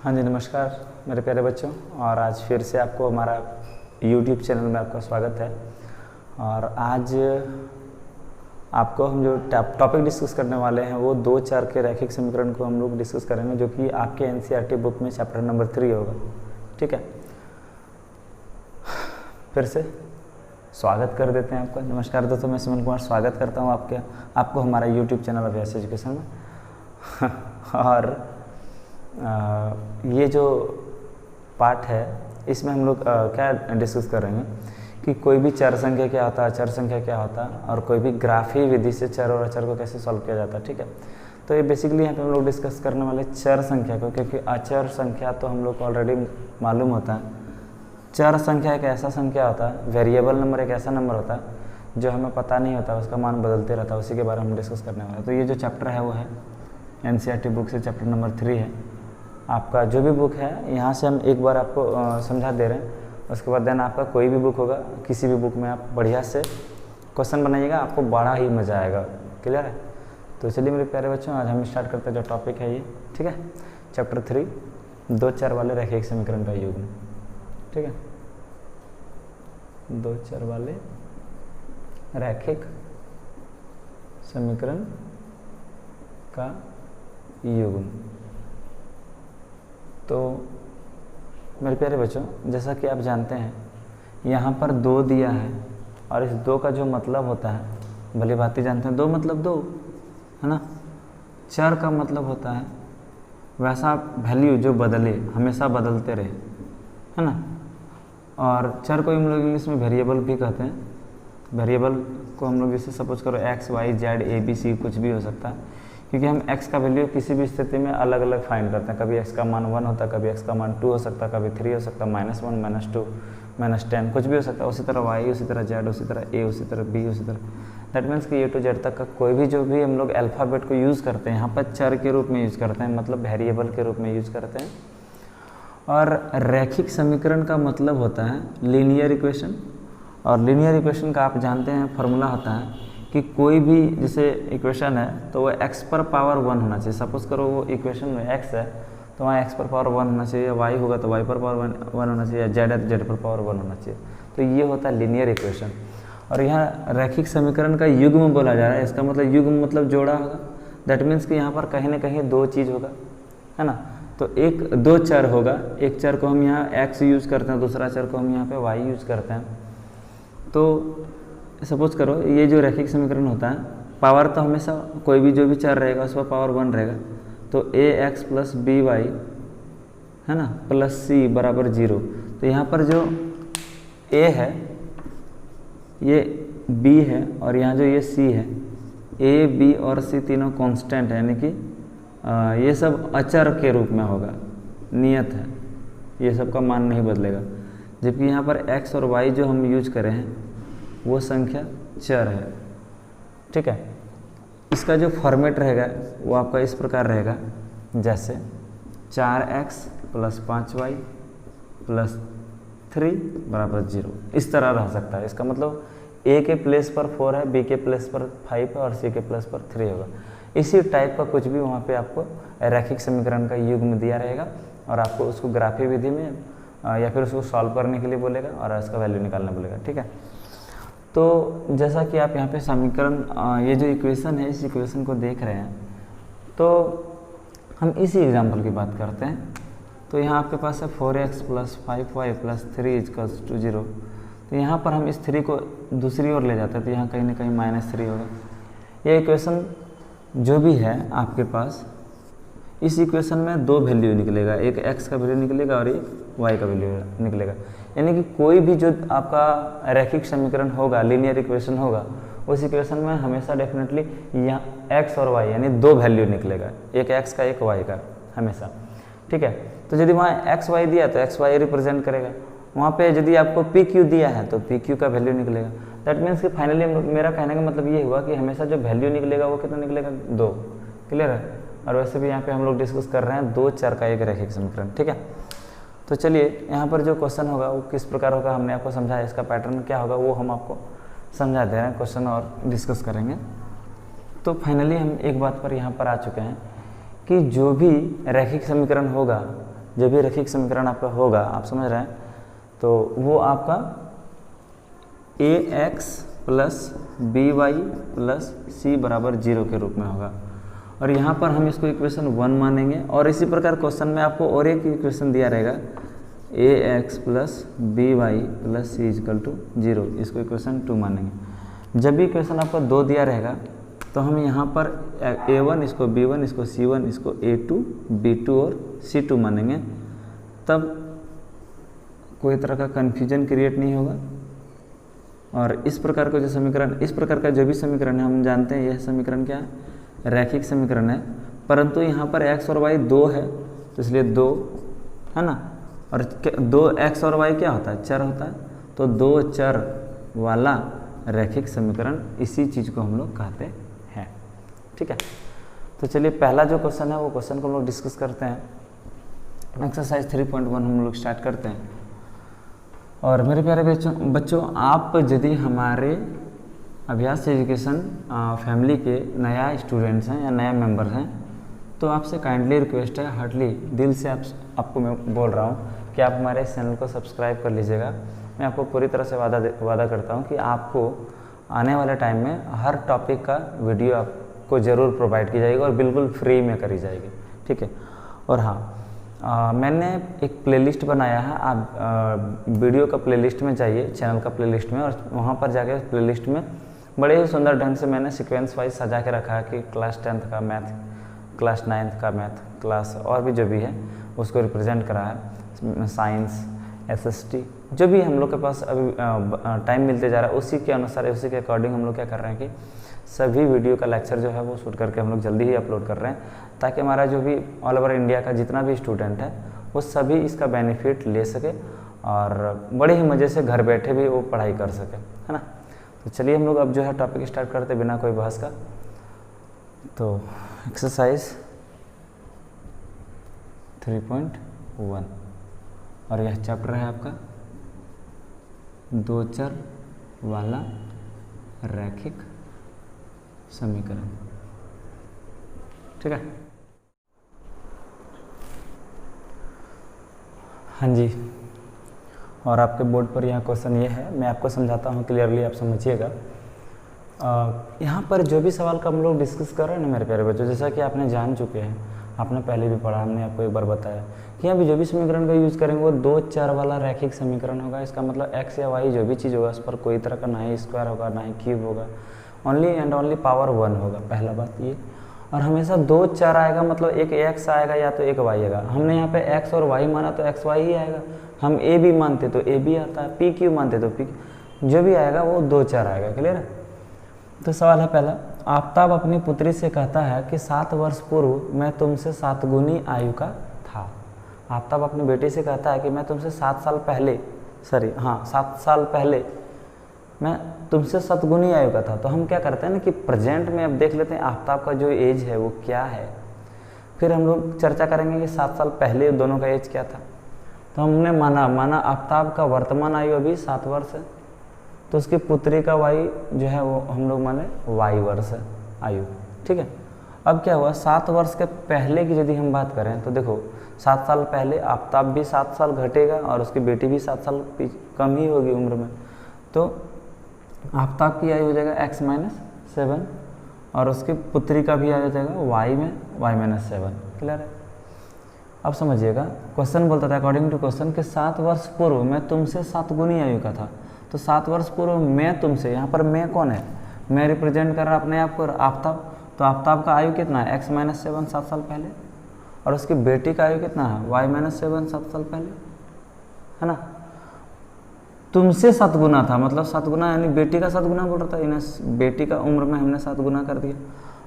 हाँ जी, नमस्कार मेरे प्यारे बच्चों। और आज फिर से आपको हमारा YouTube चैनल में आपका स्वागत है। और आज आपको हम जो टॉपिक डिस्कस करने वाले हैं वो 2-4 के रैखिक समीकरण को हम लोग डिस्कस करेंगे, जो कि आपके NCERT बुक में चैप्टर नंबर 3 होगा। ठीक है, फिर से स्वागत कर देते हैं आपका। नमस्कार दोस्तों, मैं सुमन कुमार स्वागत करता हूँ आपको हमारा YouTube चैनल अभ्यास एजुकेशन में। और ये जो पार्ट है इसमें हम लोग क्या डिस्कस करेंगे कि कोई भी चर संख्या क्या होता है, अचर संख्या क्या होता है, और कोई भी ग्राफी विधि से चर और अचर को कैसे सॉल्व किया जाता है। ठीक है, तो ये बेसिकली यहाँ पे हम लोग डिस्कस करने वाले चर संख्या को, क्योंकि अचर संख्या तो हम लोग को ऑलरेडी मालूम होता है। चर संख्या एक ऐसा संख्या होता है, वेरिएबल नंबर एक ऐसा नंबर होता है जो हमें पता नहीं होता, उसका मान बदलते रहता है। उसी के बारे में हम डिस्कस करने वाले हैं। तो ये जो चैप्टर है वो है NCERT बुक से चैप्टर नंबर 3 है। आपका जो भी बुक है यहाँ से हम एक बार आपको समझा दे रहे हैं। उसके बाद देन आपका कोई भी बुक होगा, किसी भी बुक में आप बढ़िया से क्वेश्चन बनाइएगा, आपको बड़ा ही मज़ा आएगा। क्लियर है? तो चलिए मेरे प्यारे बच्चों, आज हम स्टार्ट करते हैं जो टॉपिक है ये। ठीक है, चैप्टर 3 2 चर वाले रैखिक समीकरण का युग्म। ठीक है, 2 चर वाले रैखिक समीकरण का युग्म। तो मेरे प्यारे बच्चों, जैसा कि आप जानते हैं यहाँ पर 2 दिया है, और इस 2 का जो मतलब होता है भली भांति जानते हैं। 2 मतलब 2 है ना। चर का मतलब होता है वैसा वैल्यू जो बदले, हमेशा बदलते रहे, है ना। और चर को हम लोग इंग्लिश में वेरिएबल भी कहते हैं। वेरिएबल को हम लोग जैसे सपोज करो x, y, z, a, b, c कुछ भी हो सकता है, क्योंकि हम x का वैल्यू किसी भी स्थिति में अलग अलग फाइंड करते हैं। कभी x का मान 1 होता है, कभी x का मान 2 हो सकता है, कभी 3 हो सकता है, -1, -2, -10 कुछ भी हो सकता है। उसी तरह y, उसी तरह z, उसी तरह a, उसी तरह b, उसी तरह दैट मीन्स कि A to Z तक का कोई भी जो भी हम लोग अल्फ़ाबेट को यूज़ करते हैं, यहाँ पर चर के रूप में यूज़ करते हैं, मतलब वेरिएबल के रूप में यूज़ करते हैं। और रैखिक समीकरण का मतलब होता है लीनियर इक्वेशन। और लीनियर इक्वेशन का आप जानते हैं फॉर्मूला होता है कि कोई भी जैसे इक्वेशन है तो वो x पर पावर 1 होना चाहिए। सपोज करो वो इक्वेशन में x है तो वहाँ x पर पावर 1 होना चाहिए, y होगा तो y पर पावर 1 होना चाहिए, z है तो z पर पावर 1 होना चाहिए। तो ये होता है लीनियर इक्वेशन। और यहाँ रैखिक समीकरण का युग्म बोला जा रहा है। इसका मतलब युग्म मतलब जोड़ा होगा। दैट मीन्स कि यहाँ पर कहीं ना कहीं 2 चीज़ होगा, है ना। तो 2 चर होगा, एक चर को हम यहाँ x यूज़ करते हैं, दूसरा चर को हम यहाँ पे y यूज़ करते हैं। तो सपोज करो ये जो रैखिक समीकरण होता है, पावर तो हमेशा कोई भी जो भी चर रहेगा उस पर पावर 1 रहेगा। तो ax + by है ना +c बराबर 0। तो यहाँ पर जो a है ये b है, और यहाँ जो ये c है, a, b और c तीनों कांस्टेंट है, यानी कि ये सब अचर के रूप में होगा, नियत है, ये सब का मान नहीं बदलेगा। जबकि यहाँ पर x और y जो हम यूज करें हैं वो संख्या चर है। ठीक है, इसका जो फॉर्मेट रहेगा वो आपका इस प्रकार रहेगा, जैसे 4x + 5y + 3 = 0। इस तरह रह सकता है। इसका मतलब a के प्लेस पर 4 है, b के प्लेस पर 5 है, और c के प्लेस पर 3 होगा। इसी टाइप का कुछ भी वहाँ पे आपको रैखिक समीकरण का युग्म दिया रहेगा, और आपको उसको ग्राफी विधि में या फिर उसको सॉल्व करने के लिए बोलेगा और इसका वैल्यू निकालना बोलेगा। ठीक है, तो जैसा कि आप यहाँ पे समीकरण ये जो इक्वेशन है, इस इक्वेशन को देख रहे हैं, तो हम इसी एग्जाम्पल की बात करते हैं। तो यहाँ आपके पास है 4x + 5y + 3 = 0। तो यहाँ पर हम इस 3 को दूसरी ओर ले जाते हैं, तो यहाँ कहीं ना कहीं -3 होगा। ये इक्वेशन जो भी है आपके पास, इस इक्वेशन में 2 वैल्यू निकलेगा, एक x का वैल्यू निकलेगा और एक y का वैल्यू निकलेगा। यानी कि कोई भी जो आपका रैखिक समीकरण होगा, लीनियर इक्वेशन होगा, उस इक्वेशन में हमेशा डेफिनेटली यहाँ x और y यानी 2 वैल्यू निकलेगा, एक x का एक y का हमेशा। ठीक है, तो यदि वहाँ x y दिया तो x y रिप्रेजेंट करेगा। वहाँ पे यदि आपको p q दिया है तो p q का वैल्यू निकलेगा। दैट मीन्स कि फाइनली मेरा कहने का मतलब ये हुआ कि हमेशा जो वैल्यू निकलेगा वो कितना निकलेगा, 2। क्लियर है? और वैसे भी यहाँ पे हम लोग डिस्कस कर रहे हैं 2 चर का एक रैखिक समीकरण। ठीक है, तो चलिए यहाँ पर जो क्वेश्चन होगा वो किस प्रकार होगा हमने आपको समझाया, इसका पैटर्न क्या होगा वो हम आपको समझा दे रहे हैं, क्वेश्चन और डिस्कस करेंगे। तो फाइनली हम एक बात पर यहाँ पर आ चुके हैं कि जो भी रैखिक समीकरण होगा जो भी रैखिक समीकरण आपका होगा, आप समझ रहे हैं, तो वो आपका ax plus by plus c बराबर 0 के रूप में होगा। और यहाँ पर हम इसको इक्वेशन 1 मानेंगे। और इसी प्रकार क्वेश्चन में आपको और एक इक्वेशन दिया रहेगा ax plus by plus c equal to 0, इसको इक्वेशन 2 मानेंगे। जब भी इक्वेशन आपका 2 दिया रहेगा तो हम यहाँ पर a1 इसको b1 इसको c1 इसको a2 b2 और c2 मानेंगे, तब कोई तरह का कन्फ्यूजन क्रिएट नहीं होगा। और इस प्रकार का जो समीकरण, इस प्रकार का जो भी समीकरण है, हम जानते हैं यह समीकरण क्या है, रैखिक समीकरण है। परंतु यहाँ पर x और y 2 है, तो इसलिए 2 है ना, और 2 x और y क्या होता है, चर होता है, तो 2 चर वाला रैखिक समीकरण, इसी चीज़ को हम लोग कहते हैं। ठीक है, तो चलिए पहला जो क्वेश्चन है वो क्वेश्चन को हम लोग डिस्कस करते हैं। एक्सरसाइज 3.1 हम लोग स्टार्ट करते हैं। और मेरे प्यारे बच्चों, आप यदि हमारे अभ्यास एजुकेशन फैमिली के नया स्टूडेंट्स हैं या नया मेंबर्स हैं, तो आपसे काइंडली रिक्वेस्ट है, हार्टली दिल से आपको मैं बोल रहा हूँ कि आप हमारे इस चैनल को सब्सक्राइब कर लीजिएगा। मैं आपको पूरी तरह से वादा करता हूँ कि आपको आने वाले टाइम में हर टॉपिक का वीडियो आपको ज़रूर प्रोवाइड की जाएगी और बिल्कुल फ्री में करी जाएगी। ठीक है, और हाँ, मैंने एक प्लेलिस्ट बनाया है, आप वीडियो का प्लेलिस्ट में जाइए, चैनल का प्लेलिस्ट में, और वहाँ पर जाके प्लेलिस्ट में बड़े ही सुंदर ढंग से मैंने सीक्वेंस वाइज सजा के रखा है कि क्लास 10th का मैथ, क्लास 9th का मैथ, क्लास और भी जो भी है उसको रिप्रेजेंट करा है, साइंस, SST, जो भी हम लोग के पास अभी टाइम मिलते जा रहा है, उसी के अनुसार, उसी के अकॉर्डिंग हम लोग क्या कर रहे हैं कि सभी वीडियो का लेक्चर जो है वो शूट करके हम लोग जल्दी ही अपलोड कर रहे हैं, ताकि हमारा जो भी ऑल ओवर इंडिया का जितना भी स्टूडेंट है वो सभी इसका बेनिफिट ले सके और बड़े ही मज़े से घर बैठे भी वो पढ़ाई कर सके, है ना। तो चलिए हम लोग अब जो है टॉपिक स्टार्ट करते बिना कोई बहस का। तो एक्सरसाइज 3.1 और यह चैप्टर है आपका 2 चर वाला रैखिक समीकरण। ठीक है, हाँ जी। और आपके बोर्ड पर यहाँ क्वेश्चन ये है, मैं आपको समझाता हूँ क्लियरली, आप समझिएगा। यहाँ पर जो भी सवाल का हम लोग डिस्कस कर रहे हैं ना मेरे प्यारे बच्चों, जैसा कि आपने जान चुके हैं, आपने पहले भी पढ़ा, हमने आपको एक बार बताया कि यहाँ भी जो भी समीकरण का यूज़ करेंगे वो 2 चर वाला रैखिक समीकरण होगा। इसका मतलब x या y जो भी चीज़ होगा उस पर कोई तरह का ना ही स्क्वायर होगा ना ही क्यूब होगा, ओनली एंड ओनली पावर 1 होगा, पहला बात ये। और हमेशा 2 चर आएगा, मतलब एक x आएगा या तो एक y आएगा। हमने यहाँ पे x और y माना तो x y ही आएगा, हम a भी मानते तो a भी आता है, p q मानते तो p, जो भी आएगा वो 2 चर आएगा। क्लियर है। तो सवाल है पहला, आफ्ताब अपनी पुत्री से कहता है कि 7 वर्ष पूर्व मैं तुमसे 7 गुनी आयु का था। आफ्ताब अपनी बेटी से कहता है कि मैं तुमसे 7 साल पहले 7 साल पहले मैं तुमसे 7 गुनी आयु का था। तो हम क्या करते हैं ना कि प्रेजेंट में अब देख लेते हैं आफ्ताब का जो एज है वो क्या है, फिर हम लोग चर्चा करेंगे कि 7 साल पहले दोनों का एज क्या था। तो हमने माना आफ्ताब का वर्तमान आयु अभी 7 वर्ष है, तो उसकी पुत्री का वायु जो है वो हम लोग माने y वर्ष है आयु। ठीक है, अब क्या हुआ, 7 वर्ष के पहले की यदि हम बात करें तो देखो 7 साल पहले आफ्ताब भी 7 साल घटेगा और उसकी बेटी भी 7 साल कम ही होगी उम्र में, तो आफ्ताब की आयु हो जाएगा x-7 और उसकी पुत्री का भी आयु हो जाएगा y में y-7। क्लियर है। अब समझिएगा, क्वेश्चन बोलता था अकॉर्डिंग टू क्वेश्चन कि 7 वर्ष पूर्व मैं तुमसे 7 गुनी आयु का था। तो 7 वर्ष पूर्व मैं तुमसे, यहाँ पर मैं कौन है, मैं रिप्रेजेंट कर रहा अपने आप को, आफ्ताब। तो आफ्ताब का आयु कितना है, x-7 7 साल पहले, और उसकी बेटी का आयु कितना है, y-7 7 साल पहले, है ना। तुमसे 7 गुना था, मतलब 7 गुना यानी बेटी का 7 गुना बोल रहा था, इन्हें बेटी का उम्र में हमने 7 गुना कर दिया।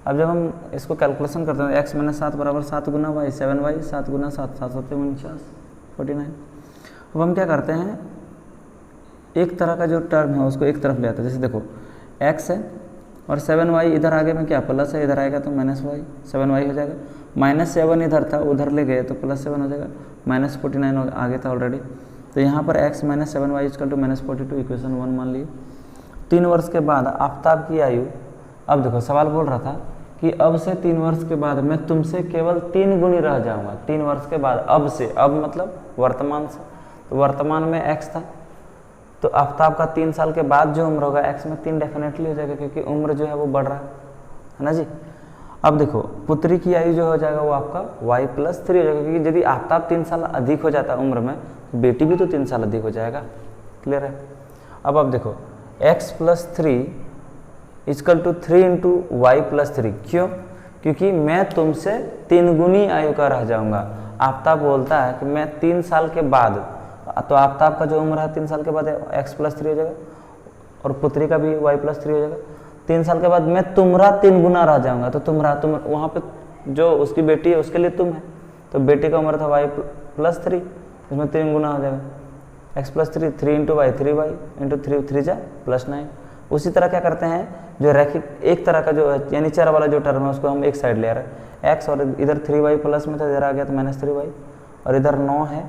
अब जब हम इसको कैलकुलेशन करते हैं x-7 बराबर 7 गुना y, 7y, 7 गुना 7, 7 7 49, 49। अब हम क्या करते हैं, एक तरह का जो टर्म है उसको एक तरफ ले आता है। जैसे देखो x है और 7y इधर आगे में क्या प्लस है, इधर आएगा तो -y, 7y हो जाएगा। -7 इधर था, उधर ले गए तो +7 हो जाएगा, -49 आगे था ऑलरेडी। तो यहाँ पर x-7y = -42, इक्वेशन 1 मान लिए। 3 वर्ष के बाद आफ्ताब की आयु, अब देखो सवाल बोल रहा था कि अब से 3 वर्ष के बाद मैं तुमसे केवल 3 गुनी रह जाऊंगा। 3 वर्ष के बाद, अब से, अब मतलब वर्तमान से, तो वर्तमान में x था, तो आफ्ताब का 3 साल के बाद जो उम्र होगा x में 3 डेफिनेटली हो जाएगा, क्योंकि उम्र जो है वो बढ़ रहा है ना जी। अब देखो पुत्री की आयु जो हो जाएगा वो आपका y+3 हो जाएगा, क्योंकि यदि आफ्ताब 3 साल अधिक हो जाता है उम्र में, तो बेटी भी तो 3 साल अधिक हो जाएगा। क्लियर है। अब देखो x+3 = 3 × y+3, क्यों? क्योंकि मैं तुमसे 3 गुनी आयु का रह जाऊंगा। आफ्ताब बोलता है कि मैं 3 साल के बाद, तो आफ्ताब का जो उम्र है 3 साल के बाद x+3 हो जाएगा, और पुत्री का भी y+3 हो जाएगा। 3 साल के बाद मैं तुम्हारा 3 गुना रह जाऊंगा, तो तुम वहाँ पे जो उसकी बेटी है उसके लिए तुम है, तो बेटी का उम्र था y+3, इसमें 3 गुना हो जाएगा x+3, 3 × y 3y × 3 3 जा +9। उसी तरह क्या करते हैं, जो रैखिक एक तरह का जो यानी चर वाला जो टर्म है उसको हम एक साइड ले रहे हैं, x और इधर 3y प्लस में था, इधर आ गया तो -3y, और इधर 9 है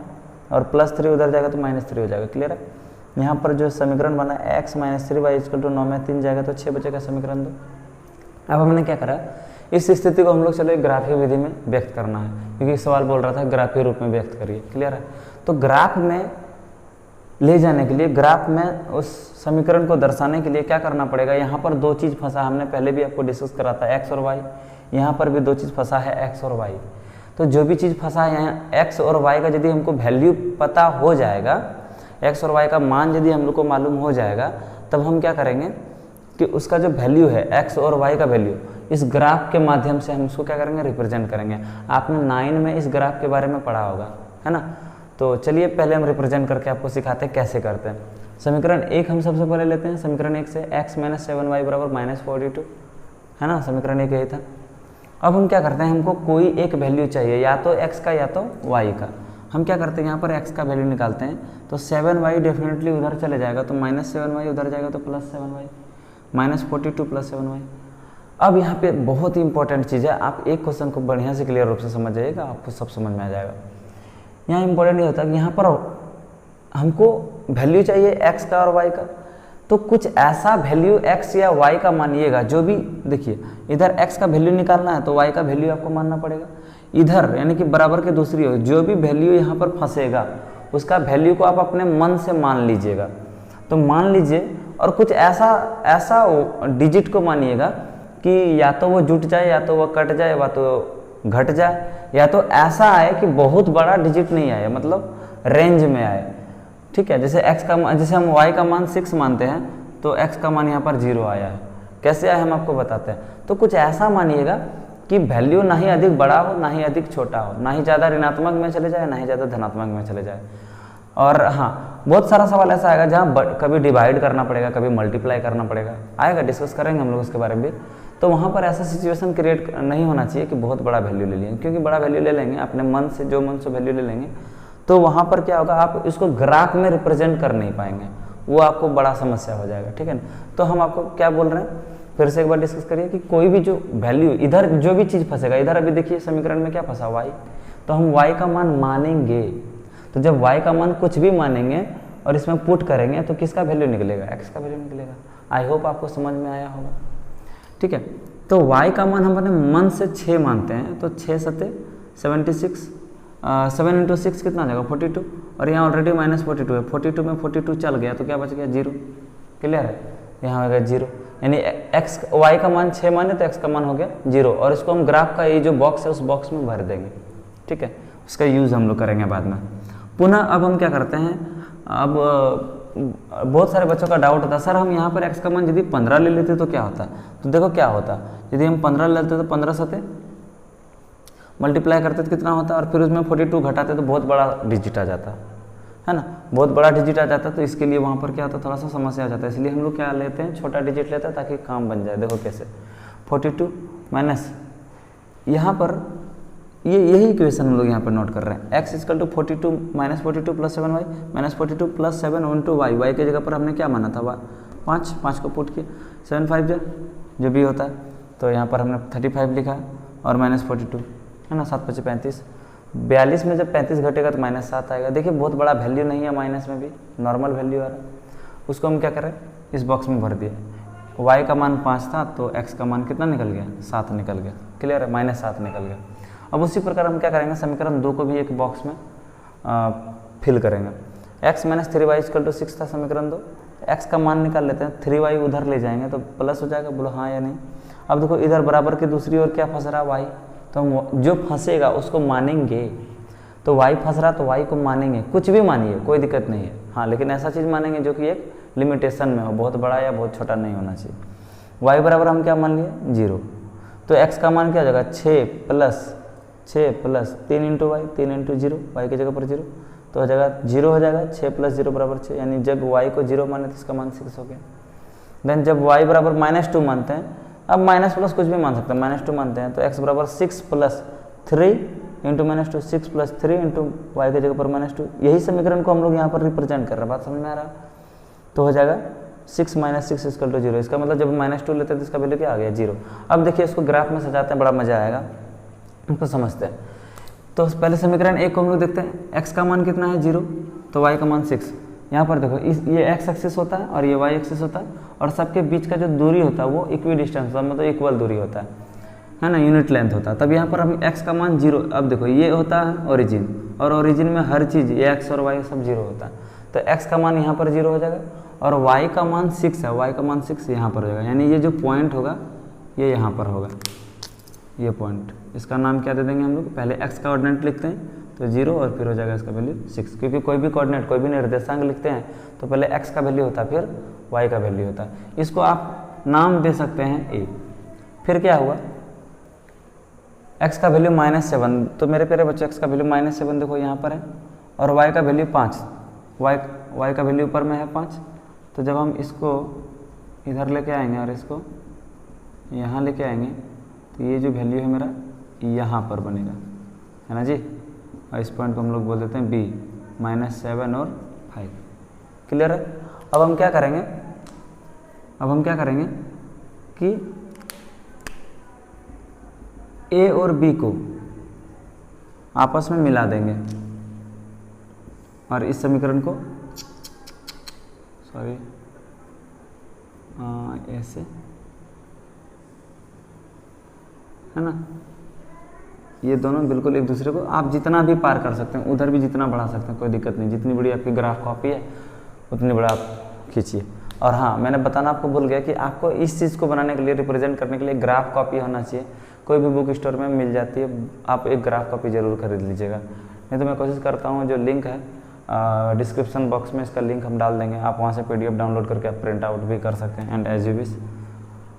और +3 उधर जाएगा तो -3 हो जाएगा। क्लियर है। यहाँ पर जो समीकरण बना x - 3y = 9 में 3 जाएगा तो 6 बचेगा समीकरण 2। अब हमने क्या करा, इस स्थिति को हम लोग चलो एक ग्राफीय विधि में व्यक्त करना है, क्योंकि सवाल बोल रहा था ग्राफीय रूप में व्यक्त करिए। क्लियर है। तो ग्राफ में ले जाने के लिए, ग्राफ में उस समीकरण को दर्शाने के लिए क्या करना पड़ेगा, यहाँ पर 2 चीज़ फंसा, हमने पहले भी आपको डिस्कस करा था, x और y। यहाँ पर भी 2 चीज़ फंसा है, x और y। तो जो भी चीज़ फंसा है यहाँ x और y का यदि हमको वैल्यू पता हो जाएगा, x और y का मान यदि हम लोग को मालूम हो जाएगा, तब हम क्या करेंगे कि उसका जो वैल्यू है x और y का वैल्यू, इस ग्राफ के माध्यम से हम उसको क्या करेंगे, रिप्रेजेंट करेंगे। आपने 9 में इस ग्राफ के बारे में पढ़ा होगा, है ना। तो चलिए पहले हम रिप्रेजेंट करके आपको सिखाते हैं कैसे करते हैं। समीकरण 1 हम सबसे पहले लेते हैं। समीकरण 1 से x - 7y = -42, है ना। समीकरण 1 यही था। अब हम क्या करते हैं, हमको कोई एक वैल्यू चाहिए, या तो x का या तो y का। हम क्या करते हैं, यहाँ पर x का वैल्यू निकालते हैं, तो 7y डेफिनेटली उधर चले जाएगा, तो -7y उधर जाएगा तो +7y, -42 + 7y। अब यहाँ पे बहुत ही इंपॉर्टेंट चीज़ है, आप एक क्वेश्चन को बढ़िया से क्लियर रूप से समझ जाइएगा, आपको सब समझ में आ जाएगा। यहाँ इंपॉर्टेंट ये होता है कि यहाँ पर हमको वैल्यू चाहिए x का और y का, तो कुछ ऐसा वैल्यू x या y का मानिएगा, जो भी देखिए इधर x का वैल्यू निकालना है तो y का वैल्यू आपको मानना पड़ेगा। इधर यानी कि बराबर के दूसरी ओर जो भी वैल्यू यहाँ पर फंसेगा उसका वैल्यू को आप अपने मन से मान लीजिएगा। तो मान लीजिए, और कुछ ऐसा डिजिट को मानिएगा कि या तो वो जुट जाए, या तो वो कट जाए, या तो घट जाए, या तो ऐसा आए कि बहुत बड़ा डिजिट नहीं आए, मतलब रेंज में आए। ठीक है। जैसे x का, जैसे हम y का मान 6 मानते हैं, तो x का मान यहाँ पर 0 आया है। कैसे आया हम आपको बताते हैं। तो कुछ ऐसा मानिएगा कि वैल्यू ना ही अधिक बड़ा हो ना ही अधिक छोटा हो, ना ही ज़्यादा ऋणात्मक में चले जाए ना ही ज़्यादा धनात्मक में चले जाए। और हाँ, बहुत सारा सवाल ऐसा आएगा जहाँ कभी डिवाइड करना पड़ेगा, कभी मल्टीप्लाई करना पड़ेगा, आएगा, डिस्कस करेंगे हम लोग उसके बारे में भी। तो वहाँ पर ऐसा सिचुएशन क्रिएट नहीं होना चाहिए कि बहुत बड़ा वैल्यू ले लेंगे, क्योंकि बड़ा वैल्यू ले लेंगे अपने मन से, जो मन से वैल्यू ले लेंगे, तो वहाँ पर क्या होगा, आप इसको ग्राफ में रिप्रेजेंट कर नहीं पाएंगे, वो आपको बड़ा समस्या हो जाएगा। ठीक है ना। तो हम आपको क्या बोल रहे हैं, फिर से एक बार डिस्कस करिए कि कोई भी जो वैल्यू, इधर जो भी चीज़ फंसेगा, इधर अभी देखिए समीकरण में क्या फंसा, y, तो हम y का मान मानेंगे। तो जब y का मान कुछ भी मानेंगे और इसमें पुट करेंगे तो किसका वैल्यू निकलेगा, x का वैल्यू निकलेगा। आई होप आपको समझ में आया होगा। ठीक है। तो y का मान हम अपने मन से 6 मानते हैं, तो 6 सते 76, 7 × 6 कितना आ जाएगा, 42, और यहाँ ऑलरेडी -42 है, 42 में 42 चल गया तो क्या बच गया, 0। क्लियर है। यहाँ हो गया 0, यानी y का मान 6 माने तो x का मान हो गया 0, और इसको हम ग्राफ का ये जो बॉक्स है उस बॉक्स में भर देंगे। ठीक है। उसका यूज़ हम लोग करेंगे बाद में। पुनः अब हम क्या करते हैं, अब बहुत सारे बच्चों का डाउट होता है, सर हम यहाँ पर x का मान यदि 15 ले लेते तो क्या होता। तो देखो क्या होता, यदि हम 15 ले लेते तो 15 सते मल्टीप्लाई करते तो कितना होता, और फिर उसमें 42 घटाते तो बहुत बड़ा डिजिट आ जाता है ना, बहुत बड़ा डिजिट आ जाता। तो इसके लिए वहाँ पर क्या होता, थोड़ा सा समस्या आ जाता है, इसलिए हम लोग क्या लेते हैं, छोटा डिजिट लेते हैं ताकि काम बन जाए। देखो कैसे, 42 माइनस, यहाँ पर यही इक्वेशन हम लोग यहाँ पर नोट कर रहे हैं, x = 42 - 42 + 7y -42 + 7 × y के जगह पर हमने क्या माना था, 5 को पुट किया, 7 5 जो भी होता है, तो यहाँ पर हमने 35 लिखा और -42, है ना, 7 × 5 = 35, 42 में जब 35 घटेगा तो -7 आएगा। देखिए बहुत बड़ा वैल्यू नहीं है, माइनस में भी नॉर्मल वैल्यू आ रहा है, उसको हम क्या करें, इस बॉक्स में भर दिए। y का मान 5 था तो x का मान कितना निकल गया, 7 निकल गया। क्लियर है, -7 निकल गया। अब उसी प्रकार हम क्या करेंगे, समीकरण 2 को भी एक बॉक्स में फिल करेंगे। x - 3y = 6 था समीकरण 2, x का मान निकाल लेते हैं, 3y उधर ले जाएंगे तो प्लस हो जाएगा, बोलो हाँ या नहीं। अब देखो इधर बराबर की दूसरी ओर क्या फंस रहा, y, तो हम जो फंसेगा उसको मानेंगे। तो y फंस रहा तो y को मानेंगे, कुछ भी मानिए कोई दिक्कत नहीं है, हाँ लेकिन ऐसा चीज़ मानेंगे जो कि एक लिमिटेशन में हो, बहुत बड़ा या बहुत छोटा नहीं होना चाहिए। y बराबर हम क्या मान लिए, 0, तो x का मान क्या हो जाएगा, 6 + 3 × y, 3 × 0, y की जगह पर 0, तो हो जाएगा 0 हो जाएगा, 6 + 0 = 6, यानी जब y को 0 माने तो इसका मान 6 हो गया। देन जब y बराबर -2 मानते हैं, अब माइनस प्लस कुछ भी मान सकते हैं, -2 मानते हैं तो x बराबर 6 + 3 × -2, 6 + 3 × y की जगह पर -2, यही समीकरण को हम लोग यहाँ पर रिप्रेजेंट कर रहे हैं, बात समझ में आ रहा है। तो हो जाएगा 6 - 6 = 0, इसका मतलब जब -2 लेते हैं तो इसका वैल्यू क्या आ गया, 0। अब देखिए इसको ग्राफ में सजाते हैं, बड़ा मजा आएगा, इसको समझते हैं। तो पहले समीकरण 1 को हम लोग देखते हैं, x का मान कितना है, 0, तो y का मान 6। यहाँ पर देखो ये x एक्सिस होता है और ये y एक्सिस होता है, और सबके बीच का जो दूरी होता है वो इक्वी डिस्टेंस होता है, मतलब इक्वल दूरी होता है ना, यूनिट लेंथ होता है। तब यहाँ पर हम x का मान 0, अब देखो ये होता है ओरिजिन, और ओरिजिन में हर चीज़ ये x और y सब 0 होता है, तो x का मान यहाँ पर 0 हो जाएगा, और y का मान 6 है, y का मान 6 यहाँ पर हो जाएगा, यानी ये जो पॉइंट होगा ये यहाँ पर होगा, ये पॉइंट, इसका नाम क्या दे देंगे हम लोग, पहले x का कोऑर्डिनेट लिखते हैं तो 0 और फिर हो जाएगा इसका वैल्यू 6, क्योंकि कोई भी कोऑर्डिनेट कोई भी निर्देशांक लिखते हैं तो पहले x का वैल्यू होता है फिर y का वैल्यू होता है। इसको आप नाम दे सकते हैं a। फिर क्या हुआ, x का वैल्यू -7, तो मेरे प्यारे बच्चों x का वैल्यू -7 देखो यहाँ पर है, और y का वैल्यू 5, y का वैल्यू ऊपर में है 5, तो जब हम इसको इधर लेके आएंगे और इसको यहाँ लेके आएंगे तो ये जो वैल्यू है मेरा यहाँ पर बनेगा, है ना जी, और इस पॉइंट को हम लोग बोल देते हैं b, -7 और 5। क्लियर है। अब हम क्या करेंगे कि a और b को आपस में मिला देंगे, और इस समीकरण को ऐसे, है ना, ये दोनों बिल्कुल एक दूसरे को आप जितना भी पार कर सकते हैं, उधर भी जितना बढ़ा सकते हैं, कोई दिक्कत नहीं, जितनी बड़ी आपकी ग्राफ कॉपी है उतनी बड़ा आप खींचिए। और हाँ, मैंने बताना आपको भूल गया कि आपको इस चीज़ को बनाने के लिए, रिप्रेजेंट करने के लिए ग्राफ कॉपी होना चाहिए, कोई भी बुक स्टोर में मिल जाती है, आप एक ग्राफ कॉपी ज़रूर खरीद लीजिएगा। नहीं तो मैं कोशिश करता हूँ, जो लिंक है डिस्क्रिप्शन बॉक्स में इसका लिंक हम डाल देंगे, आप वहाँ से PDF डाउनलोड करके आप प्रिंट आउट भी कर सकते हैं, एंड एज यू विश,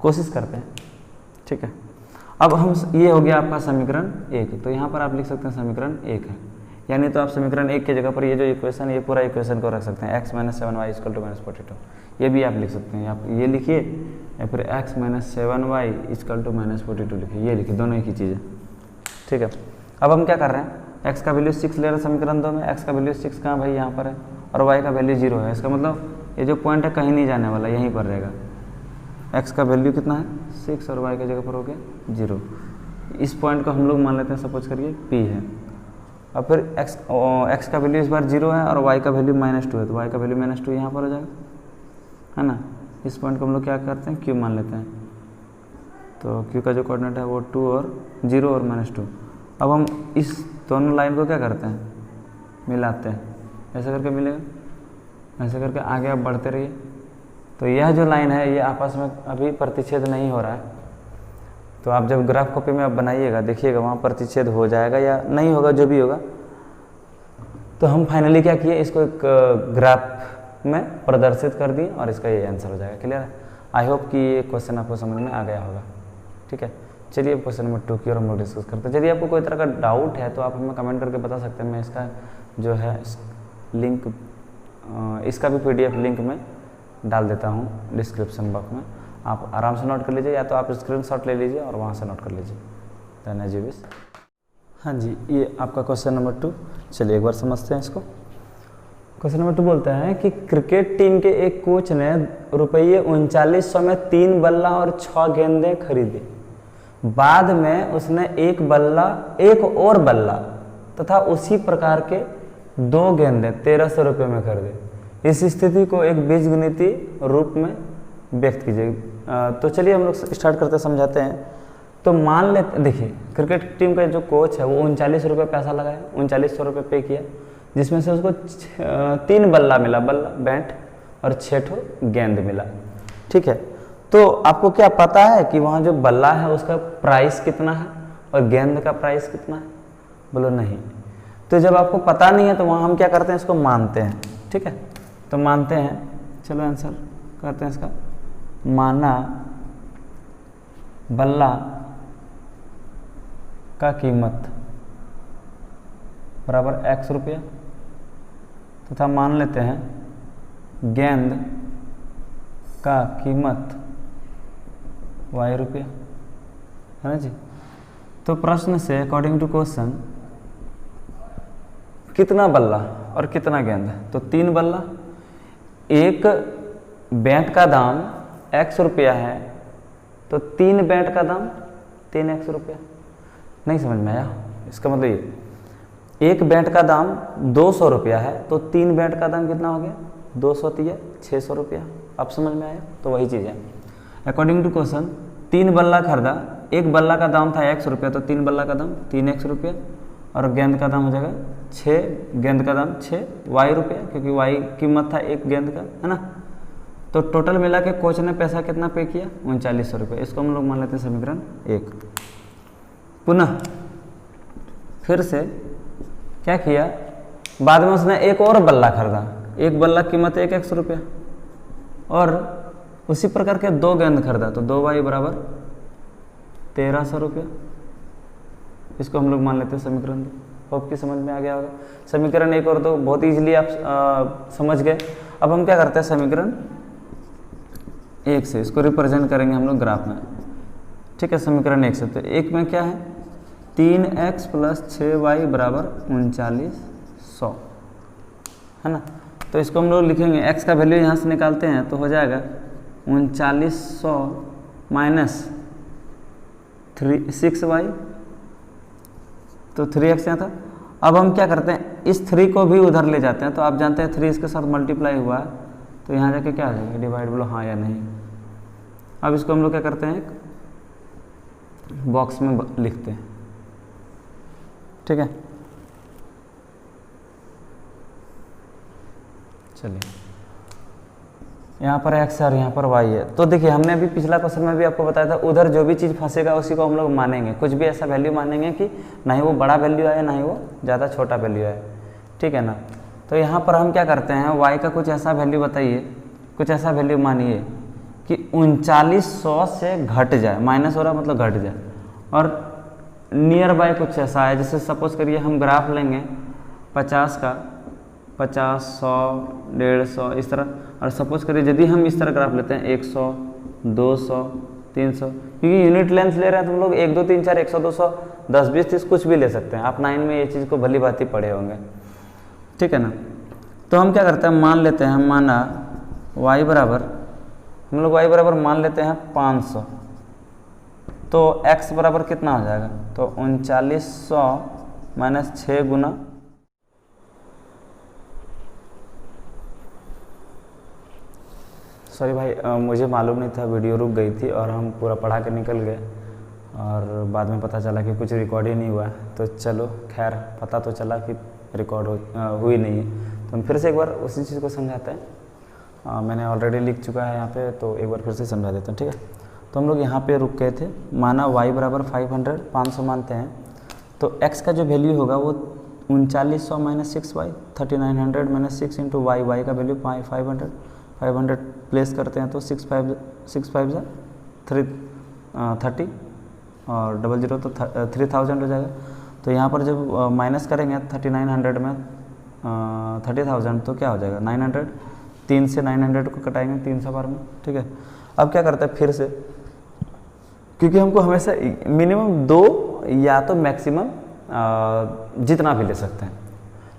कोशिश करते हैं, ठीक है। अब हम, ये हो गया आपका समीकरण 1, तो यहाँ पर आप लिख सकते हैं समीकरण 1 है, यानी तो आप समीकरण 1 की जगह पर ये जो इक्वेशन, ये पूरा इक्वेशन को रख सकते हैं, x - 7y = -42, ये भी आप लिख सकते हैं, आप ये लिखिए या फिर x - 7y = -42 लिखिए, ये लिखिए, दोनों एक ही चीज़ है, ठीक है। अब हम क्या कर रहे हैं, x का वैल्यू 6 ले रहे हैं समीकरण 2 में, x का वैल्यू 6 कहाँ भाई, यहाँ पर है, और y का वैल्यू 0 है, इसका मतलब ये जो पॉइंट है कहीं नहीं जाने वाला, यहीं पर रहेगा। x का वैल्यू कितना है, 6, और y की जगह पर हो गया 0। इस पॉइंट को हम लोग मान लेते हैं, सपोज करिए p है, और फिर x का वैल्यू इस बार 0 है और y का वैल्यू -2 है, तो y का वैल्यू -2 यहाँ पर हो जाएगा, है ना। इस पॉइंट को हम लोग क्या करते हैं, q मान लेते हैं, तो q का जो कोऑर्डिनेट है वो 2 और 0 और -2। अब हम इस दोनों लाइन को क्या करते हैं, मिलाते हैं, ऐसे करके मिलेगा, ऐसे करके आगे आप बढ़ते रहिए। तो यह जो लाइन है ये आपस में अभी प्रतिच्छेद नहीं हो रहा है, तो आप जब ग्राफ कॉपी में आप बनाइएगा, देखिएगा वहाँ प्रतिच्छेद हो जाएगा या नहीं होगा, जो भी होगा। तो हम फाइनली क्या किए, इसको एक ग्राफ में प्रदर्शित कर दिए और इसका ये आंसर हो जाएगा। क्लियर है। आई होप कि ये क्वेश्चन आपको समझ में आ गया होगा। ठीक है, चलिए क्वेश्चन नंबर 2 की और हम लोग डिस्कस करते हैं। यदि आपको कोई तरह का डाउट है तो आप हमें कमेंट करके बता सकते हैं। मैं इसका जो है लिंक, इसका भी PDF लिंक में डाल देता हूँ डिस्क्रिप्शन बॉक्स में, आप आराम से नोट कर लीजिए, या तो आप स्क्रीनशॉट ले लीजिए और वहाँ से नोट कर लीजिए। धन्यवाद जी। हाँ जी, ये आपका क्वेश्चन नंबर 2। चलिए एक बार समझते हैं इसको। क्वेश्चन नंबर 2 बोलता है कि क्रिकेट टीम के एक कोच ने ₹3900 में 3 बल्ला और 6 गेंदें खरीदी। बाद में उसने एक और बल्ला तथा उसी प्रकार के 2 गेंदें ₹1300 में खरीदे। इस स्थिति को एक बीजगणितीय रूप में व्यक्त कीजिए। तो चलिए हम लोग स्टार्ट करते समझाते हैं। तो मान लेते, देखिए क्रिकेट टीम का जो कोच है वो 39 रुपये पैसा लगाया, 3900 रुपये पे किया, जिसमें से उसको 3 बल्ला मिला, बल्ला बैट, और 6 ठो गेंद मिला। ठीक है, तो आपको क्या पता है कि वहाँ जो बल्ला है उसका प्राइस कितना है और गेंद का प्राइस कितना है? बोलो नहीं। तो जब आपको पता नहीं है तो वहाँ हम क्या करते हैं, इसको मानते हैं। ठीक है, तो मानते हैं, चलो आंसर करते हैं इसका। माना बल्ला का कीमत बराबर x रुपया, तथा मान लेते हैं गेंद का कीमत y रुपया, है ना जी। तो प्रश्न से अकॉर्डिंग टू क्वेश्चन कितना बल्ला और कितना गेंद? तो 3 बल्ला, एक बैट का दाम x रुपया है, तो 3 बैट का दाम 3x रुपया। नहीं समझ में आया? इसका मतलब ये, एक बैट का दाम 200 रुपया है, तो 3 बैट का दाम कितना हो गया? 200 दिया 600 रुपया। अब समझ में आया? तो वही चीज़ है। अकॉर्डिंग टू क्वेश्चन 3 बल्ला खरीदा, एक बल्ला का दाम था x रुपया, तो 3 बल्ला का दाम 3x रुपया, और गेंद का दाम हो जाएगा 6, गेंद का दाम 6y रुपया, क्योंकि y कीमत था एक गेंद का, है ना। तो टोटल मिला के कोच ने पैसा कितना पे किया? 3900 रुपये। इसको हम लोग मान लेते हैं समीकरण 1। पुनः फिर से क्या किया, बाद में उसने एक और बल्ला खरीदा, एक बल्ला कीमत 1x रुपया, और उसी प्रकार के 2 गेंद खरीदा, तो 2y बराबर 1300 रुपया। इसको हम लोग मान लेते हैं समीकरण 2। होप की समझ में आ गया होगा। समीकरण 1 और 2 बहुत इजीली आप समझ गए। अब हम क्या करते हैं, समीकरण 1 से इसको रिप्रेजेंट करेंगे हम लोग ग्राफ में। ठीक है, समीकरण 1 से, तो 1 में क्या है, 3x प्लस 6y बराबर 3900, है ना। तो इसको हम लोग लिखेंगे, x का वैल्यू यहाँ से निकालते हैं तो हो जाएगा 3900 माइनस 6y, तो 3x यहाँ था। अब हम क्या करते हैं, इस 3 को भी उधर ले जाते हैं, तो आप जानते हैं 3 इसके साथ मल्टीप्लाई हुआ है, तो यहाँ जाके क्या आ जाएगा, डिवाइड, बोलो हाँ या नहीं। अब इसको हम लोग क्या करते हैं, एक बॉक्स में लिखते हैं। ठीक है, चलिए यहाँ पर x है और यहाँ पर y है। तो देखिए हमने अभी पिछला क्वेश्चन में भी आपको बताया था, उधर जो भी चीज़ फंसेगा उसी को हम लोग मानेंगे। कुछ भी ऐसा वैल्यू मानेंगे कि ना ही वो बड़ा वैल्यू आए ना ही वो ज़्यादा छोटा वैल्यू आए। ठीक है ना। तो यहाँ पर हम क्या करते हैं, y का कुछ ऐसा वैल्यू बताइए, कुछ ऐसा वैल्यू मानिए कि 3900 से घट जाए, माइनस हो रहा मतलब घट जाए, और नियर बाय कुछ ऐसा है, जैसे सपोज करिए हम ग्राफ लेंगे 50 का, 50, 100, 150 इस तरह, और सपोज करिए यदि हम इस तरह ग्राफ लेते हैं 100, 200, 300, क्योंकि यूनिट लेंथ ले रहे हैं तो हम लोग 1, 2, 3, 4, 100, 200, 10, 20, 30 कुछ भी ले सकते हैं। आप 9 में ये चीज़ को भली भांति पढ़े होंगे। ठीक है ना। तो हम क्या करते हैं, मान लेते हैं, माना y बराबर, हम लोग y बराबर मान लेते हैं 500, तो x बराबर कितना हो जाएगा, तो 3900 माइनस 6 गुना, सॉरी भाई मुझे मालूम नहीं था, वीडियो रुक गई थी और हम पूरा पढ़ा के निकल गए, और बाद में पता चला कि कुछ रिकॉर्ड ही नहीं हुआ। तो चलो खैर, पता तो चला कि रिकॉर्ड हुई नहीं है। तो हम फिर से एक बार उसी चीज़ को समझाते हैं। मैंने ऑलरेडी लिख चुका है यहाँ पे, तो एक बार फिर से समझा देता हूँ। ठीक है, तो हम लोग यहाँ पे रुक गए थे। माना y बराबर 500 मानते हैं, तो x का जो वैल्यू होगा वो 3900 minus 6y, 3900 minus 6 into y, y का वैल्यू 500 प्लेस करते हैं तो 6 5 30 और 00 तो 3000 हो जाएगा। तो यहाँ पर जब माइनस करेंगे 3900 में 30,000 तो क्या हो जाएगा 900, 3 से 900 को कटाएंगे 300 बार में। ठीक है, अब क्या करते हैं फिर से, क्योंकि हमको हमेशा मिनिमम 2 या तो मैक्सिमम जितना भी ले सकते हैं,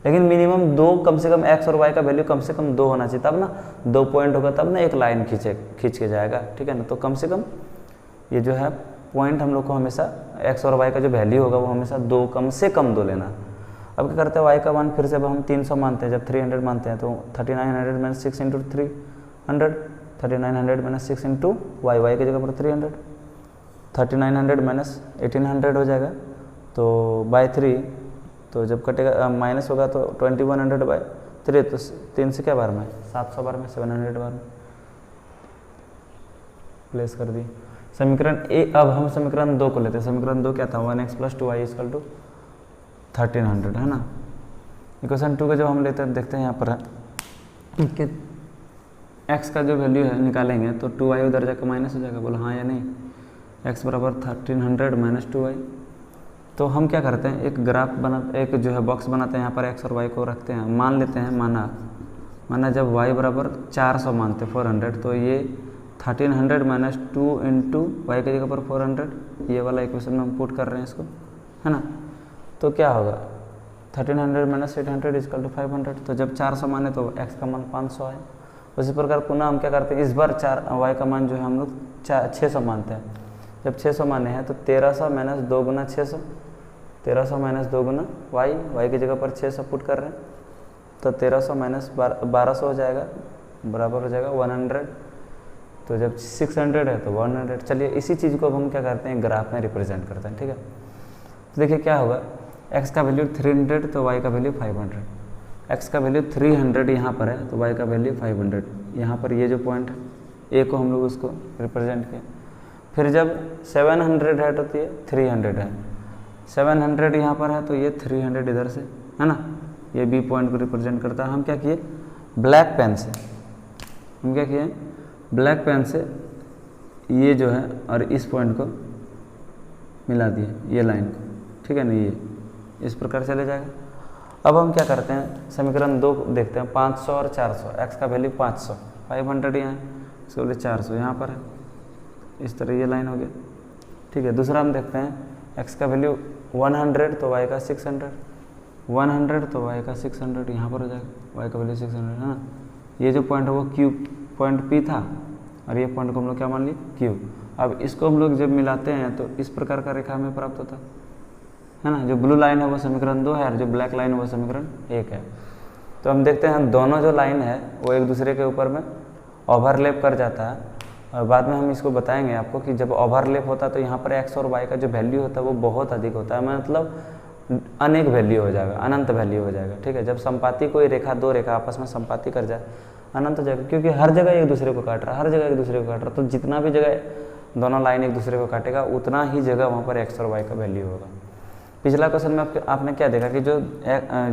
लेकिन मिनिमम 2 कम से कम x और y का वैल्यू कम से कम 2 होना चाहिए, तब ना 2 पॉइंट होगा, तब ना एक लाइन खींच के जाएगा। ठीक है ना। तो कम से कम ये जो है पॉइंट हम लोग को हमेशा x और y का जो वैल्यू होगा वो हमेशा 2 कम से कम 2 लेना। अब क्या करते हैं, y का मान फिर से अब हम 300 मानते हैं, जब 300 मानते हैं तो 3900 minus 6 into 300 3900 minus 6 into y, y की जगह पर 300, 3900 माइनस 1800 हो जाएगा, तो बाय 3, तो जब कटेगा माइनस होगा तो 2100 बाय 3, तो 3 से क्या बार में 700 बार में 700 बार में प्लेस कर दी। समीकरण ए, अब हम समीकरण 2 को लेते हैं। समीकरण 2 क्या था, 1x + 2y = 1300, है ना। इक्वेशन 2 का जब हम लेते हैं देखते हैं यहाँ पर है कि x का जो वैल्यू है निकालेंगे तो 2y उधर जाकर माइनस हो जाएगा, बोला हाँ या नहीं। x बराबर 1300 माइनस 2y। तो हम क्या करते हैं, एक ग्राफ एक जो है बॉक्स बनाते हैं, यहाँ पर x और y को रखते हैं, मान लेते हैं, माना जब y बराबर 400 मानते 400, तो ये 1300 माइनस 2 इंटू वाई की जगह पर 400, ये वाला इक्वेशन में हम पुट कर रहे हैं इसको, है ना। तो क्या होगा 1300 माइनस 800 = 500, तो जब 400 माने तो x का मान 500 है। उसी प्रकार पुनः हम क्या करते हैं, इस बार y का मान जो है हम लोग 600 मानते हैं। जब 600 माने हैं तो 1300 माइनस 2 गुना 600, 1300 माइनस 2 गुना y की जगह पर 600 पुट कर रहे हैं, तो 1300 माइनस 1200 हो जाएगा, बराबर हो जाएगा 100। तो जब 600 है तो 100। चलिए इसी चीज़ को अब हम क्या करते हैं, ग्राफ में रिप्रेजेंट करते हैं, ठीक है। तो देखिए क्या होगा, x का वैल्यू 300 तो y का वैल्यू 500, x का वैल्यू 300 यहाँ पर है तो y का वैल्यू 500। यहाँ पर ये जो पॉइंट है ए को हम लोग उसको रिप्रेजेंट किया। फिर जब 700 है तो ये 300 है, 700 यहाँ पर है तो ये 300 इधर से, है ना, ये बी पॉइंट को रिप्रेजेंट करता है। हम क्या किए, ब्लैक पेन से ये जो है और इस पॉइंट को मिला दिए, ये लाइन को, ठीक है ना, ये इस प्रकार चले जाएगा। अब हम क्या करते हैं, समीकरण 2 देखते हैं, 500 और 400, x का वैल्यू 500, 500 यहाँ है, इसको बोले 400 यहाँ पर है, इस तरह ये लाइन हो गया, ठीक है। दूसरा हम देखते हैं, x का वैल्यू 100 तो y का 600, 100 तो y का 600 यहाँ पर हो जाएगा, y का वैल्यू 600 है ना। ये जो पॉइंट है वो Q पॉइंट P था और ये पॉइंट को हम लोग क्या मान लिए, Q। अब इसको हम लोग जब मिलाते हैं तो इस प्रकार का रेखा हमें प्राप्त होता है ना। जो ब्लू लाइन है वो समीकरण 2 है और जो ब्लैक लाइन है वो समीकरण 1 है। तो हम देखते हैं दोनों जो लाइन है वो एक दूसरे के ऊपर में ओवरलैप कर जाता है, और बाद में हम इसको बताएंगे आपको कि जब ओवरलैप होता है तो यहाँ पर x और y का जो वैल्यू होता है वो बहुत अधिक होता है, मतलब अनेक वैल्यू हो जाएगा, अनंत वैल्यू हो जाएगा, ठीक है। जब संपाति कोई रेखा, दो रेखा आपस में संपाति कर जाए अनंत हो जाएगा, क्योंकि हर जगह एक दूसरे को काट रहा है, हर जगह एक दूसरे को काट रहा है, तो जितना भी जगह दोनों लाइन एक दूसरे को काटेगा उतना ही जगह वहाँ पर x और y का वैल्यू होगा। पिछला क्वेश्चन में आपने क्या देखा कि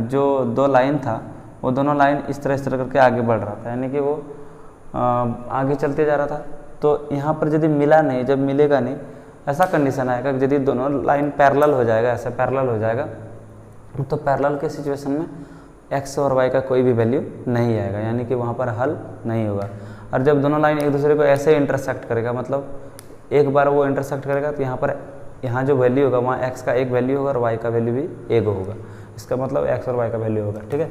जो दो लाइन था वो दोनों लाइन इस तरह करके आगे बढ़ रहा था, यानी कि वो आगे चलते जा रहा था। तो यहाँ पर यदि मिला नहीं, जब मिलेगा नहीं, ऐसा कंडीशन आएगा कि यदि दोनों लाइन पैरेलल हो जाएगा, ऐसे पैरेलल हो जाएगा, तो पैरेलल के सिचुएशन में x और y का कोई भी वैल्यू नहीं आएगा, यानी कि वहाँ पर हल नहीं होगा। और जब दोनों लाइन एक दूसरे को ऐसे इंटरसेक्ट करेगा, मतलब एक बार वो इंटरसेक्ट करेगा तो यहाँ जो वैल्यू होगा वहाँ x का एक वैल्यू होगा और y का वैल्यू भी एक होगा, इसका मतलब x और y का वैल्यू होगा, ठीक है।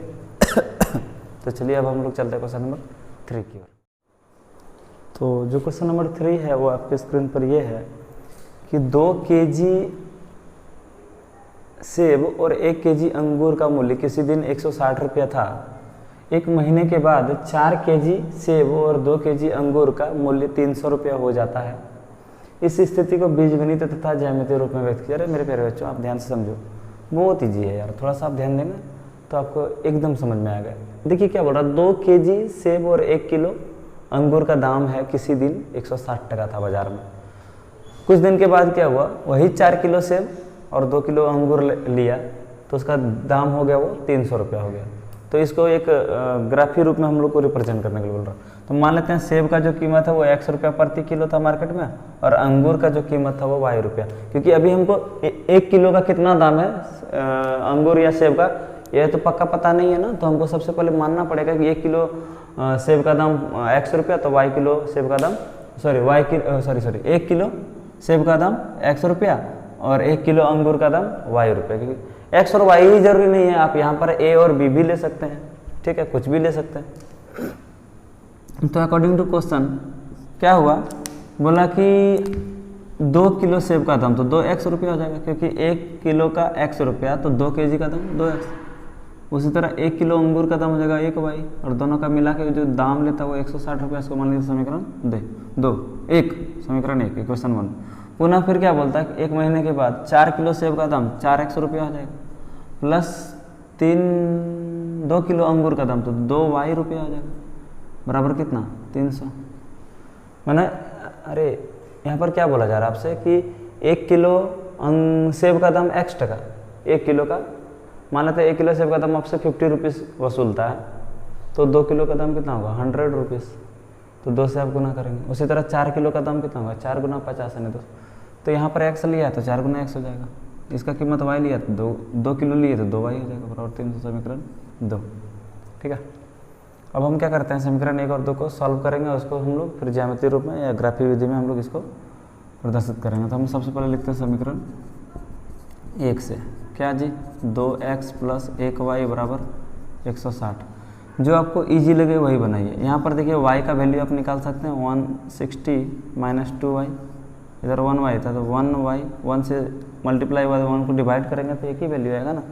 तो चलिए अब हम लोग चलते हैं क्वेश्चन नंबर 3 की ओर। तो जो क्वेश्चन नंबर 3 है वो आपके स्क्रीन पर ये है कि 2 केजी सेब और 1 केजी अंगूर का मूल्य किसी दिन 160 रुपया था। एक महीने के बाद 4 केजी सेब और 2 केजी अंगूर का मूल्य 300 रुपया हो जाता है। इस स्थिति को बीजगणित तथा ज्यामितीय रूप में व्यक्त किया। अरे मेरे प्यारे बच्चों, आप ध्यान से समझो, बहुत ईजी है यार, थोड़ा सा आप ध्यान देना तो आपको एकदम समझ में आ गया। देखिए क्या बोल रहा, 2 केजी सेब और 1 किलो अंगूर का दाम है किसी दिन 160 टका था बाजार में। कुछ दिन के बाद क्या हुआ, वही 4 किलो सेब और 2 किलो अंगूर लिया तो उसका दाम हो गया वो 300 रुपया हो गया। तो इसको एक ग्राफी रूप में हम लोग को रिप्रेजेंट करने के लिए बोल रहा। तो मान लेते हैं सेब का जो कीमत है वो 100 रुपया प्रति किलो था मार्केट में, और अंगूर का जो कीमत था वो 22 रुपया। क्योंकि अभी हमको 1 किलो का कितना दाम है अंगूर या सेब का, यह तो पक्का पता नहीं है ना। तो हमको सबसे पहले मानना पड़ेगा कि 1 किलो सेब का दाम 100 रुपया, तो 1 किलो सेब का दाम 1 किलो सेब का दाम 100 रुपया और 1 किलो अंगूर का दाम 22 रुपये। क्योंकि x और y ही जरूरी नहीं है, आप यहाँ पर a और b भी ले सकते हैं, ठीक है, कुछ भी ले सकते हैं। तो अकॉर्डिंग टू क्वेश्चन क्या हुआ, बोला कि 2 किलो सेब का दाम तो 2x रुपया हो जाएगा, क्योंकि 1 किलो का x रुपया तो 2 केजी का दाम 2x। उसी तरह 1 किलो अंगूर का दाम हो जाएगा 1 वाई, और दोनों का मिला के जो दाम लेता है वो 160 रुपये। इसको मान लीजिए समीकरण समीकरण 1 इक्वेशन 1। पुनः फिर क्या बोलता है कि 1 महीने के बाद 4 किलो सेब का दाम 4x रुपया हो जाएगा, प्लस 2 किलो अंगूर का दाम तो 2y रुपया हो जाएगा, बराबर कितना 300। मैंने अरे यहाँ पर क्या बोला जा रहा है आपसे कि 1 किलो सेब का दाम x टका, 1 किलो का मान लेते हैं 1 किलो सेब का दाम आपसे 50 रुपीज़ वसूलता है, तो 2 किलो का दाम कितना होगा 100 रुपीज़, तो 2 से आप गुना करेंगे। उसी तरह 4 किलो का दाम कितना होगा 4 गुना 50 है, नहीं तो यहाँ पर x लिया तो 4 गुना x हो जाएगा, इसका कीमत y लिया तो 2 किलो लिए तो 2y हो जाएगा, बराबर 300 समीकरण 2। ठीक है, अब हम क्या करते हैं समीकरण 1 और 2 को सॉल्व करेंगे, और उसको हम लोग फिर ज्यामितीय रूप में या ग्राफीय विधि में हम लोग इसको प्रदर्शित करेंगे। तो हम सबसे पहले लिखते हैं समीकरण 1 से क्या जी 2x प्लस 1y बराबर 160। जो आपको इजी लगे वही बनाइए। यहाँ पर देखिए y का वैल्यू आप निकाल सकते हैं 160 माइनस 2y, इधर 1y था तो 1y 1 से मल्टीप्लाई हुआ 1 को डिवाइड करेंगे तो एक ही वैल्यू आएगा ना।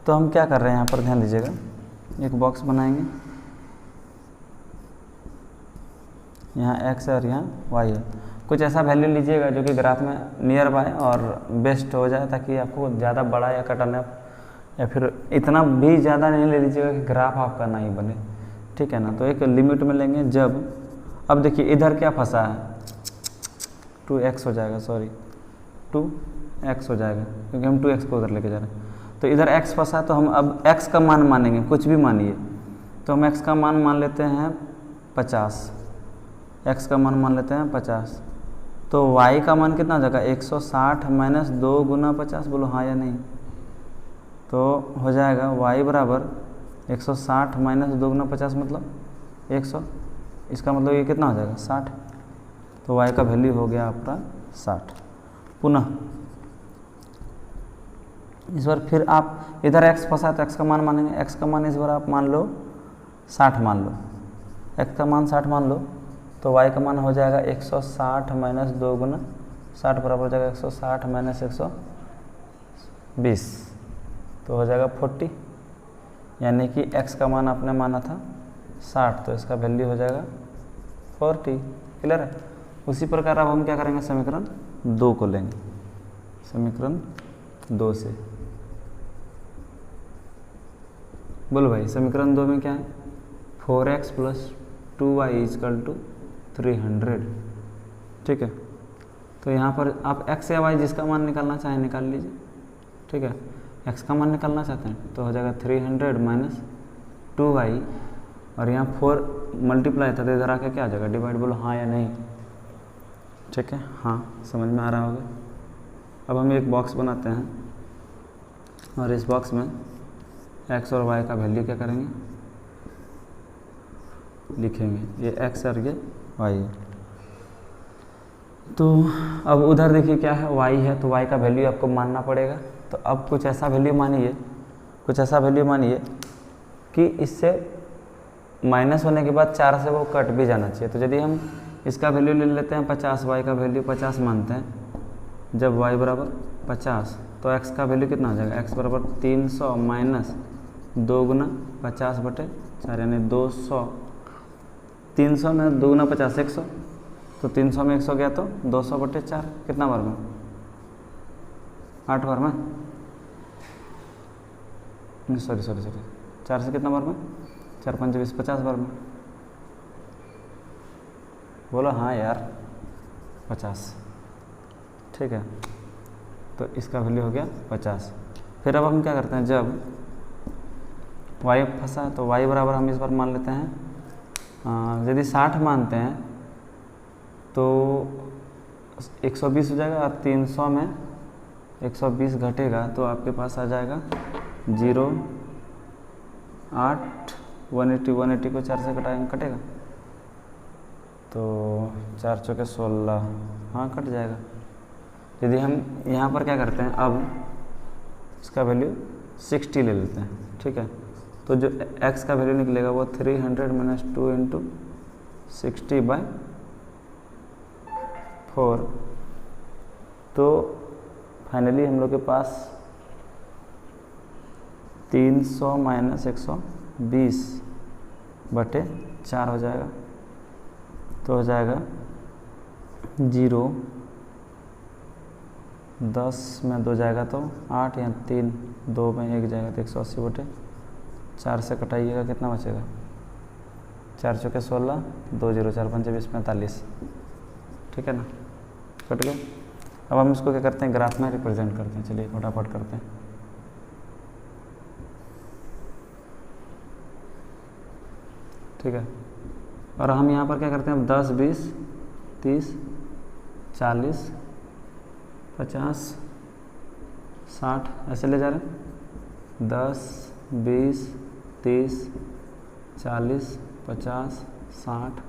तो हम क्या कर रहे हैं यहाँ पर ध्यान दीजिएगा, एक बॉक्स बनाएंगे, यहाँ x है और यहाँ y है। कुछ ऐसा वैल्यू लीजिएगा जो कि ग्राफ में नियर बाय और बेस्ट हो जाए, ताकि आपको ज़्यादा बड़ा या कटना या फिर इतना भी ज़्यादा नहीं ले लीजिएगा कि ग्राफ आपका ना ही बने। ठीक है ना, तो एक लिमिट में लेंगे जब, अब देखिए इधर क्या फंसा है 2x हो जाएगा, सॉरी 2x हो जाएगा क्योंकि हम 2x को उधर लेके जा रहे हैं। तो इधर x फंसा तो हम अब x का मान मानेंगे, कुछ भी मानिए, तो हम x का मान मान लेते हैं 50, x का मान मान लेते हैं 50। तो y का मान कितना हो जाएगा 160 माइनस 2 गुना 50, बोलो हाँ या नहीं। तो हो जाएगा y बराबर 160 माइनस 2 गुना 50 मतलब 100, इसका मतलब ये कितना हो जाएगा 60। तो y का वैल्यू हो गया आपका 60। पुनः इस बार फिर आप इधर x फंसा तो x का मान मानेंगे, x का मान इस बार आप मान लो 60 मान लो, x का मान 60 मान लो, तो y का मान हो जाएगा 160 माइनस 2 गुना 60 बराबर हो जाएगा 160 माइनस 120, तो हो जाएगा 40, यानी कि x का मान आपने माना था 60 तो इसका वैल्यू हो जाएगा 40। क्लियर है। उसी प्रकार अब हम क्या करेंगे समीकरण 2 को लेंगे, समीकरण 2 से बोलो भाई समीकरण 2 में क्या है 4x plus 2y is equal to 300। ठीक है, तो यहाँ पर आप x या y जिसका मान निकालना चाहें निकाल लीजिए। ठीक है, x का मान निकालना चाहते हैं तो हो जाएगा 300 माइनस 2y, और यहाँ 4 मल्टीप्लाई था तो इधर आके क्या आ जाएगा डिवाइड, बोलो हाँ या नहीं। ठीक है, हाँ समझ में आ रहा होगा। अब हम एक बॉक्स बनाते हैं और इस बॉक्स में x और y का वैल्यू क्या करेंगे लिखेंगे, ये x और ये y है। तो अब उधर देखिए क्या है y है, तो y का वैल्यू आपको मानना पड़ेगा। तो अब कुछ ऐसा वैल्यू मानिए कि इससे माइनस होने के बाद 4 से वो कट भी जाना चाहिए। तो यदि हम इसका वैल्यू ले लेते हैं 50, y का वैल्यू 50 मानते हैं, जब y बराबर 50 तो x का वैल्यू कितना हो जाएगा, x बराबर 300 माइनस 2 गुना 50/4 यानी 200। 300 में 2 गुना 50 100, तो 300 में 100 गया तो 200/4 कितना बार में 8 बार में, सॉरी 4 से कितना बार में 4 5 20 50 बार में, बोलो हाँ यार 50। ठीक है, तो इसका वैल्यू हो गया 50। फिर अब हम क्या करते हैं, जब y फंसा तो y बराबर हम इस बार मान लेते हैं, यदि 60 मानते हैं तो 120 हो जाएगा, और 300 में 120 घटेगा तो आपके पास आ जाएगा 0 8 180 को 4 से कटेगा तो 4 चौके 16, हाँ कट जाएगा। यदि हम यहाँ पर क्या करते हैं, अब इसका वैल्यू 60 ले लेते हैं। ठीक है, तो जो x का वैल्यू निकलेगा वो 300 माइनस 2 इंटू 60/4। तो फाइनली हम लोग के पास 300 माइनस 120/4 हो जाएगा, तो हो जाएगा 0, 10 में 2 जाएगा तो 8, या 3, 2 में 1 जाएगा तो 180/4 से कटाइएगा, कितना बचेगा? 4 चौके 16, 2 0 4 5 20 45, ठीक है ना, कट गया। अब हम इसको क्या करते हैं, ग्राफ में रिप्रेजेंट करते हैं। चलिए फटाफट करते हैं। ठीक है, और हम यहाँ पर क्या करते हैं, अब 10 20 30 40 50 60 ऐसे ले जा रहे हैं। 10 20 30 40 50 60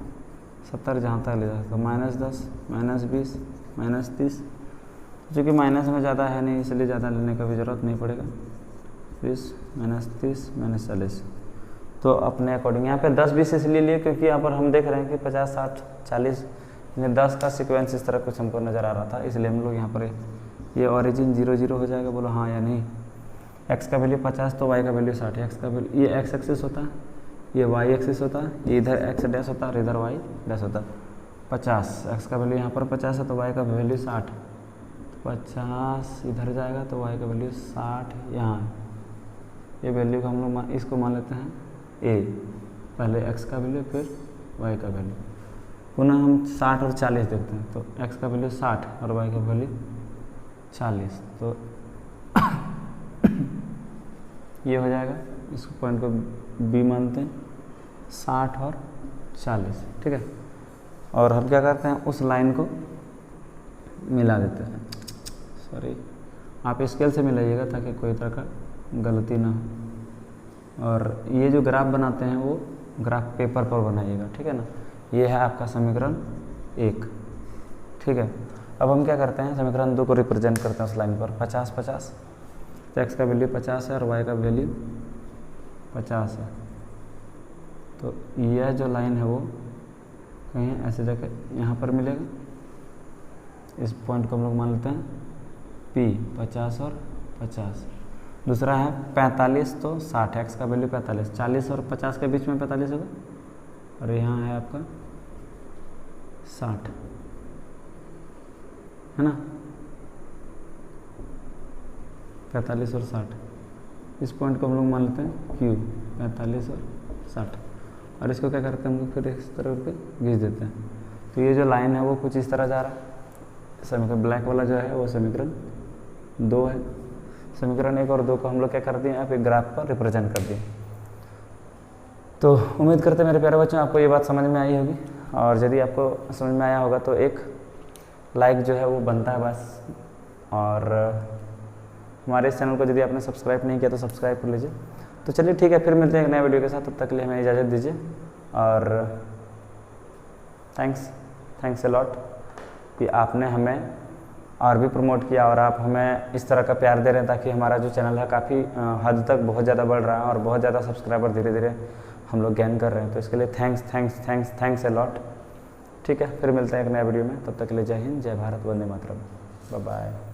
70 जहाँ तक ले जाए तो -10 -20 -30, जो कि माइनस में ज़्यादा है नहीं इसलिए ज़्यादा लेने का भी ज़रूरत नहीं पड़ेगा। 20 -30 -40, तो अपने अकॉर्डिंग यहाँ पे 10 20 इसलिए लिए क्योंकि यहाँ पर हम देख रहे हैं कि 50 60 40 यानी 10 का सीक्वेंस इस तरह कुछ हमको नज़र आ रहा था, इसलिए हम लोग यहाँ पर ये ओरिजिन 0 0 हो जाएगा। बोलो हाँ या नहीं। x का वैल्यू 50 तो y का वैल्यू 60, x का वैल्यू ये x एक्सिस होता है, ये y एक्सिस होता है, ये इधर x डैश होता है और इधर y डैश होता है। 50 x का वैल्यू यहाँ पर 50 है तो y का वैल्यू 60, 50 इधर जाएगा तो y का वैल्यू 60 यहाँ। ये वैल्यू को हम लोग इसको मान लेते हैं a, पहले x का वैल्यू फिर y का वैल्यू। पुनः हम 60 और 40 देखते हैं तो x का वैल्यू 60 और y का वैल्यू 40, तो ये हो जाएगा। इस पॉइंट को b मानते हैं, 60 और 40, ठीक है। और हम क्या करते हैं, उस लाइन को मिला देते हैं। सॉरी, आप स्केल से मिलाइएगा ताकि कोई तरह का गलती ना हो। और ये जो ग्राफ बनाते हैं वो ग्राफ पेपर पर बनाइएगा, ठीक है ना। ये है आपका समीकरण 1, ठीक है। अब हम क्या करते हैं, समीकरण 2 को रिप्रेजेंट करते हैं उस लाइन पर। 50 50, तो x का वैल्यू 50 है और y का वैल्यू 50 है, तो यह जो लाइन है वो कहीं ऐसे जगह यहाँ पर मिलेगा। इस पॉइंट को हम लोग मान लेते हैं P, 50 और 50। दूसरा है 45 तो 60, x का वैल्यू 45, 40 और 50 के बीच में 45 होगा, और यहाँ है आपका 60, है ना, 45 और 60। इस पॉइंट को हम लोग मान लेते हैं Q, 45 और 60, और इसको क्या करते हैं हम लोग फिर इस तरह पे खींच देते हैं। तो ये जो लाइन है वो कुछ इस तरह जा रहा है। समीकरण ब्लैक वाला जो है वो समीकरण 2 है। समीकरण 1 और 2 को हम लोग क्या कर दिए, यहाँ पे ग्राफ पर रिप्रेजेंट कर दिए। तो उम्मीद करते हैं मेरे प्यारे बच्चों आपको ये बात समझ में आई होगी, और यदि आपको समझ में आया होगा तो एक लाइक जो है वो बनता है बस। और हमारे इस चैनल को यदि आपने सब्सक्राइब नहीं किया तो सब्सक्राइब कर लीजिए। तो चलिए ठीक है, फिर मिलते हैं एक नए वीडियो के साथ, तब तक के लिए हमें इजाज़त दीजिए। और थैंक्स अ लॉट कि आपने हमें और भी प्रमोट किया, और आप हमें इस तरह का प्यार दे रहे हैं ताकि हमारा जो चैनल है काफ़ी हद तक बहुत ज़्यादा बढ़ रहा है और बहुत ज़्यादा सब्सक्राइबर धीरे धीरे हम लोग गेन कर रहे हैं। तो इसके लिए थैंक्स अ लॉट। ठीक है, फिर मिलते हैं एक नए वीडियो में, तब तक के लिए जय हिंद, जय भारत, वंदे मातरम, बाय बाय।